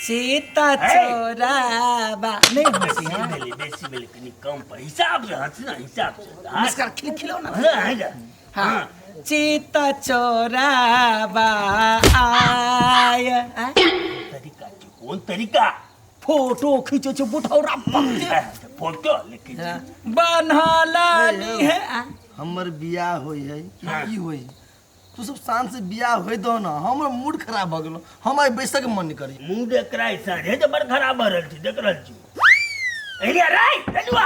सीता चोराबा नहीं हंसी है डेसिबल कनी कम पर हिसाब से हंस ना हिसाब से नमस्कार खिलखिलो ना हाँ सीता चोराबा आय तरीका कौन तरीका फोटो खींचो छो बुढ़ौरा फोटो लेकिन बनहलानी है हमर बियाह होई है की होई तू सब शान से बियाह होई दो ना हमर मूड खराब भ गेलो हमर बैसे के मन करी मूड एकराई साढ़े तो बड़ खराब भ रहल छी देख रहल छी एलिया राय रजुआ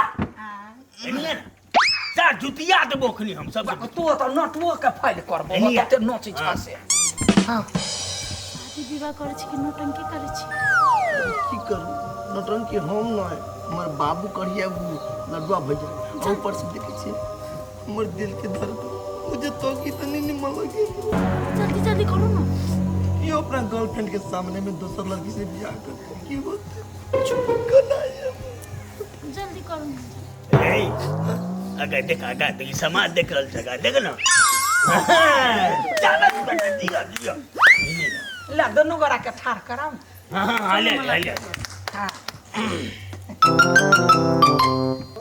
एलिया चार जुतिया तो बोखनी हम सब तू तो नटवो के फाइल करबो ते नोची छासे हां शादी विवाह करे छी कि नौटंकी करे छी की करू नौटंकी हम न हमर बाबू करिया लडुआ भैया ऊपर से देखे छी हमर दिल के दर्द मुझे तो की तनी निमन लगे जल्दी जल्दी करो ना ये अपना गर्लफ्रेंड के सामने में दूसर लड़की से बियाह करते की होते चुप करना है जल्दी करो ना ए अगर देख आगा तो समाज देख रहल जगह देख ना ज्यादा दिया दिया ला दोनों गोरा के ठार कराओ हां ले हां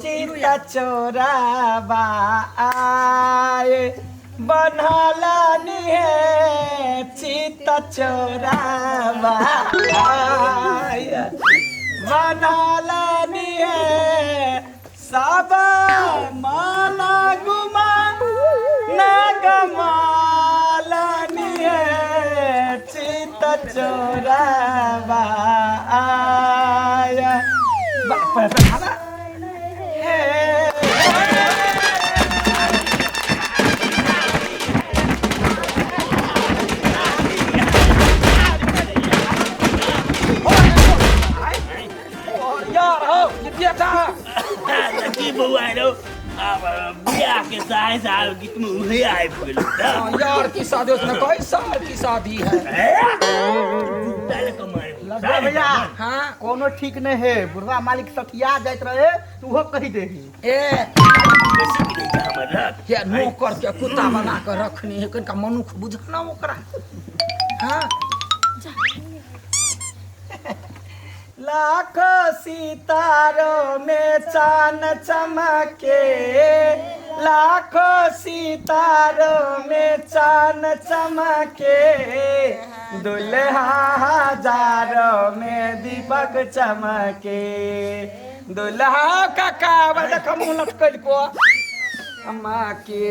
सीता चोराबा आय बनहलानी है सीता चोराबा आय बनहलानी है सब माला गुमा नगमालानी है सीता चोराबा आय लकी बउआ रो अब बियाह के साए साल गीत में उहे आइ गेल यार की शादी उसने कोई साल की शादी है पहले कमाए भैया हाँ कोनो ठीक नहीं है बुढ़वा मालिक सठिया जाइत रहे तू हो कही देही ए कैसे गिरे हमरा ये नौकर के कुत्ता बना कर रखनी है कनका मनुख बुझना ओकरा हाँ लाखों सितारों में चांद चमके लाखों सितारों में चांद चमके दुल्हा हजारों में दीपक चमके दुल्हा का कावड़ कमू लटकल को अम्मा के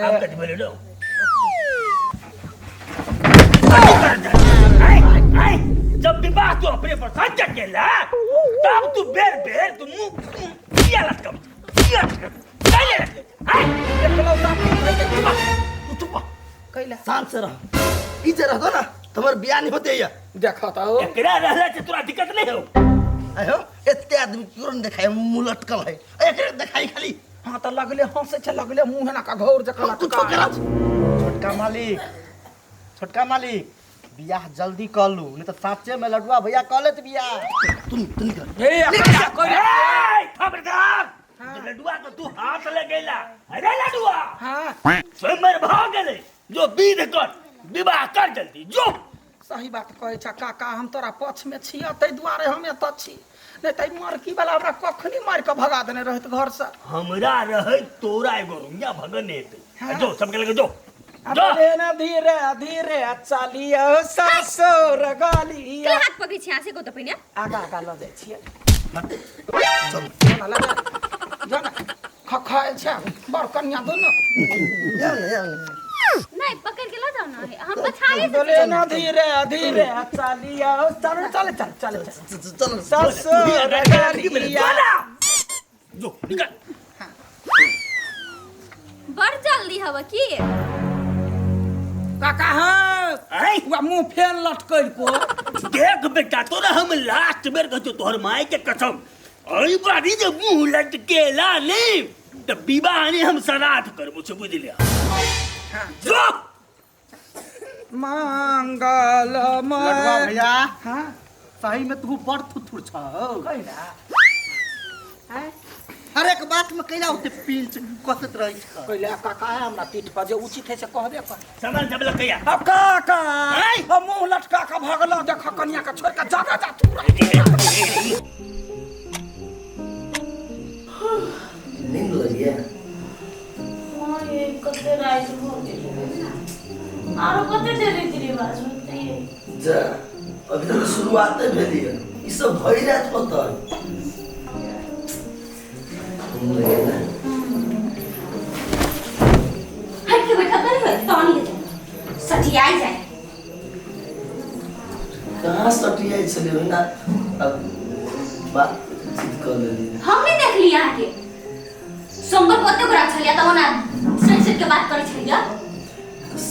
अब कट बोले दो आई जब विवाह तू अपने पर संचट केला तब तू बेर बेर तू मुंह किया लटकम पहले आई देखलो साहब तू चुप कैला शांत से रह ई जे रहतो ना तुम्हार बियाह नहीं होते या देखा तो एकरा रहला से तोरा दिक्कत नहीं हो आयो एते आदमी क्यों देखाय मुंह लटकल है एकरे देखाई खाली हाँ तो लगले हंसे छे लगले मुंह ना का घोर जकला तू छोकरा छोटका मालिक बियाह जल्दी कर लू नहीं तो साचे में लडुआ भैया कह लेत बियाह तू निकल ए अपना कोई खबरदार लडुआ तो तू हाथ ले गेला अरे लडुआ हाँ स्वयंवर भाग गेले जो विध कर विवाह कर जल्दी जो सही बात कहे छ काका हम तोरा पक्ष में छिया तै दुआरे हम एत छी नहीं तै मारकी वाला हमरा कखनी मार के भगा देने रहत घर से हमरा रहे तोरा एगो रुंगा भगन हेते जो सब के लगे जो अबे ना धीरे धीरे चलियो ससुर गलिया के हाथ पकड़ी छी आसे को तो पहिने आगा आगा ल जाय छियै चल ना लगे जन खखाए छ बड़ कन्या दोनों नहीं पकड़ के ला जाओ ना हम पछाड़े से बोले ना धीरे धीरे चलियो चल चल चल चल चल ससुर गलिया जो निकल बड़ जल्दी हवा की काका हाँ आई वो मुंह फेन लटकल को देख बेटा तोरा हम लास्ट बेर कहतो तोहर माई के कसम आई बारी जे मुंह लटकेला नहीं तो विवाह नहीं हम श्राद्ध करबो से बुझ लिया जो मंगल लडुआ भैया हाँ सही में तू बड़ थुथुर छ कहिना हैं हर एक बात में कैला होते पिंच कसत रही छ पहले काका है हमरा पीठ पर जे उचित है से कहबे कर सामान सब लकैया अब काका आय! अब मुंह लटका के भगला देख कन्या के छोड़ के जागा जा तू रही नींद लगी है हाँ ये कते राइट हो गई आरो कते देरी तेरी बात सुनते हैं जा अभी तो शुरुआत भेली है ई सब भई रात पता है हट के बैठा नहीं है तो नहीं है सठियाई जाए कहाँ सटिया चले ना अब बात चित कर लेली हमने देख लिया के सोमवार को करा छलिया त ओना सच के बात करे छलिया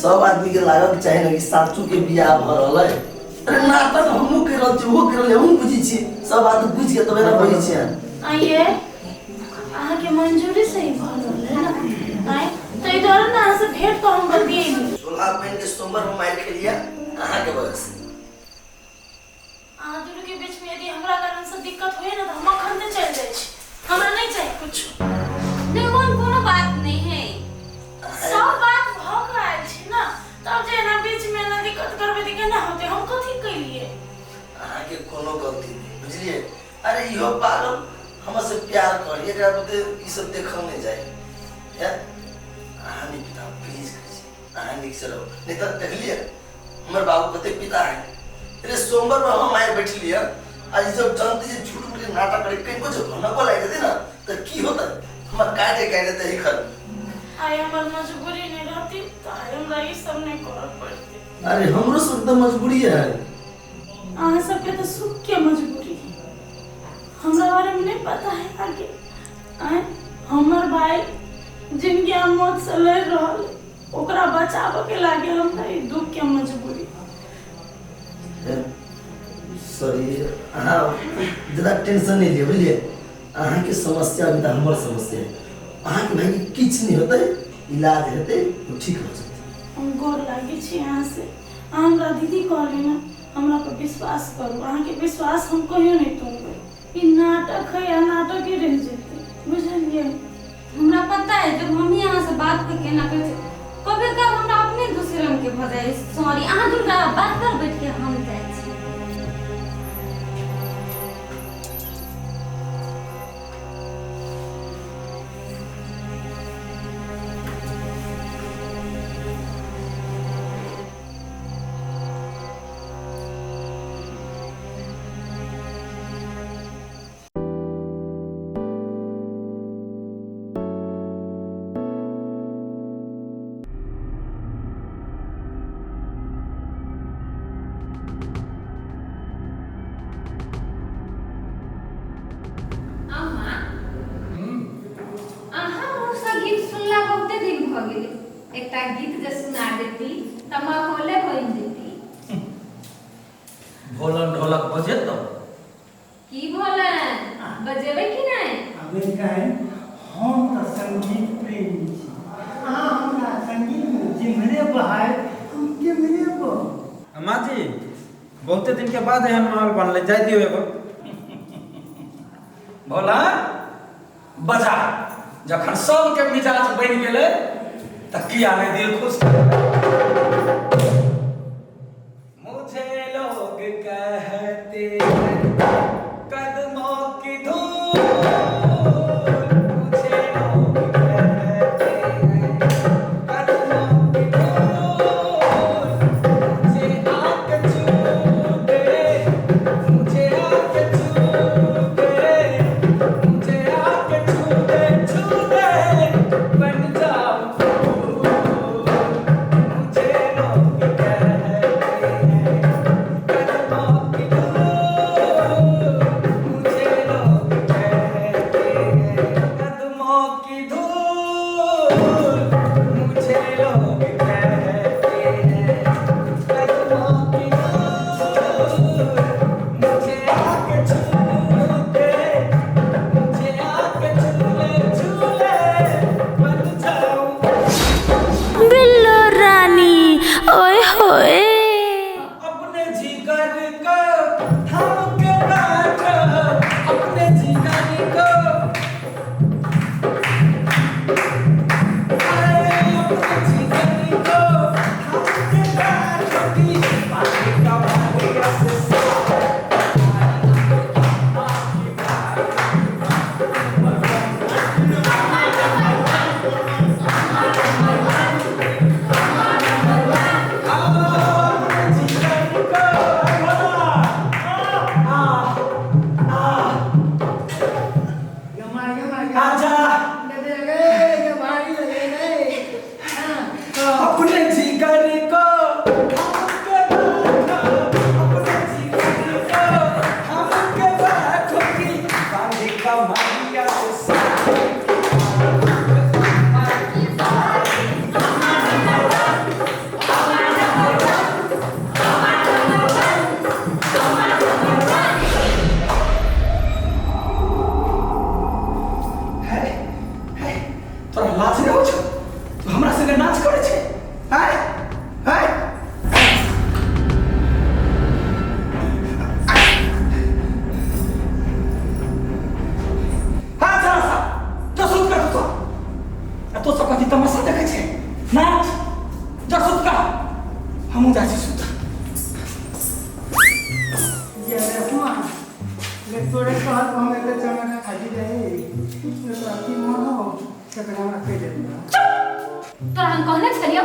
सब आदमी के लागत चाहे ना कि साचू के बियाह भ रहल है अरे नाटक हमहु के रहल छी वो के रहल हम बुझी छी सब बात बुझ के तबे ना बही छी आइए आहा के मंजूरी से ही भर है ना नहीं तो इधर ना से भेंट तो हम बतिए नहीं सोलह महीने के सोमवार में मार के लिया अहाँ के बस आ दोनों के बीच में यदि हमरा कारण से दिक्कत होए ना तो हम अखन से चल जाए छी हमरा नहीं चाहिए कुछ नहीं कोनो बात नहीं है सब बात भ गइल छी ना तब जे ना बीच में ना दिक्कत करबे त केना होते हम कथि कइलिए अहाँ के कोनो गलती नहीं बुझलिए अरे इहो पागल हमसे प्यार कर एकरा बते ई सब देखल नहीं जाए या अहाँ नहीं पिता प्लीज अहाँ नहीं से रहो नहीं तो देख लिया हमर बाबू कते पिता है तेरे सोमवार में हम आए बैठ लिया आज जब जानते जे झूठ मूठ नाटक करे कहीं कुछ न बोला जाते ना तो की होता हम काटे तो ही खर आय हमर मजबूरी नहीं रहती तो आय हमरा ई सब नहीं कर पड़ते अरे हमरो सब तो मजबूरी है आहा सबके तो सुख के मजबूरी हमरा बारे में नहीं पता है आगे आय हमर भाई जिनके हम मौत से लड़ रहल ओकरा बचाव के लागे हमरा ई दुख के मजबूरी सॉरी हाँ ज़्यादा टेंशन नहीं लियो बुझलिए अहाँ के समस्या अभी तक हमार समस्या है अहाँ के भाई किछ नहीं होता है इलाज हेते वो ठीक हो जाते हम गोर लागे छी यहाँ से हमरा दीदी कहले ना हमरा पर विश्वास करू अहाँ के विश्वास हम कहियो नहीं तोड़बै ई नाटक है या नाटक ही रह जेते बुझलिए हमरा पता है जब मम्मी यहाँ से बात करके ना कहते कभी कभी हमरा अपने दूसरे रंग के भजाए सॉरी अहाँ दुनका बात कर बैठ के हम जाए छी एकटा गीत जे सुना देती तमा कोले होइन देती भोलन ढोलक बजे तो की भोलन बजेबे कि नहीं हमें कहे हम तो संगीत प्रेमी छी अहाँ हमरा संगीत में जिमरे बहाय हम केमरे बो अम्मा जी बहुते दिन के बाद एहन माहौल बनले जाय दियो एगो भोला बजा जखन सबके मिजाज बनि गेलै त किया नहीं दिल खुश मुझे लोग कहते हैं कदमों की धूल मुझे लोग कहते हैं कदमों की धूल मुझे आके छू दे मुझे आके छू दे मुझे आके छू दे बन जाओ मुझे आजा अपने जिगर को अपने जिगर को हमके बातों की बांधी कमाइया से तोरा लाज नहीं हो छौ तू हमरा संगे नाच करे छे हाय हाय हाँ जा सा जा सुत कर तो तो सब कथी तमाशा देखे छे नाच जा सुत कर हमहु जा छी सुत ये देखो ले तोरे कहत हम एते चना खाजी रहे तो अति मन हो सकरा में कह देना तोरा हम कहने छलियो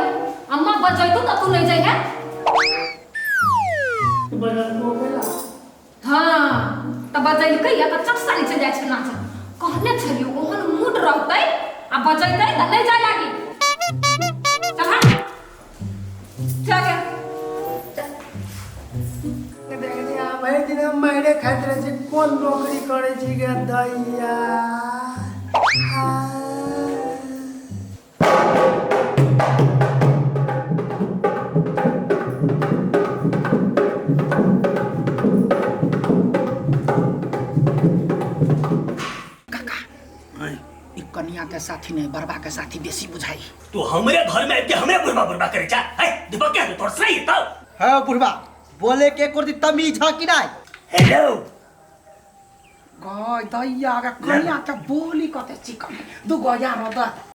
अम्मा बजैतो त तू नहीं जाई है बदल को गेला हां त बजैल कहिया त चक्सा नहीं चल जाय छ नाच कहने छलियो ओहन मूड रहतै आ बजैतै त नहीं जाय लागी चल हाँ चल भाई दिन मेरे खातिर से कौन नौकरी करे छी गे दैया कन्या के साथी नहीं बरबा के साथी बेसी बुझाई तू हमरे घर में आके हमें बुढ़वा बुढ़वा करे छा है दीपक क्या तोर सही तो है बुढ़वा बोले के कोर्दी तमीज है कि नहीं हेलो गाय दैया के कन्या के बोली कते चिकन दू गो यार द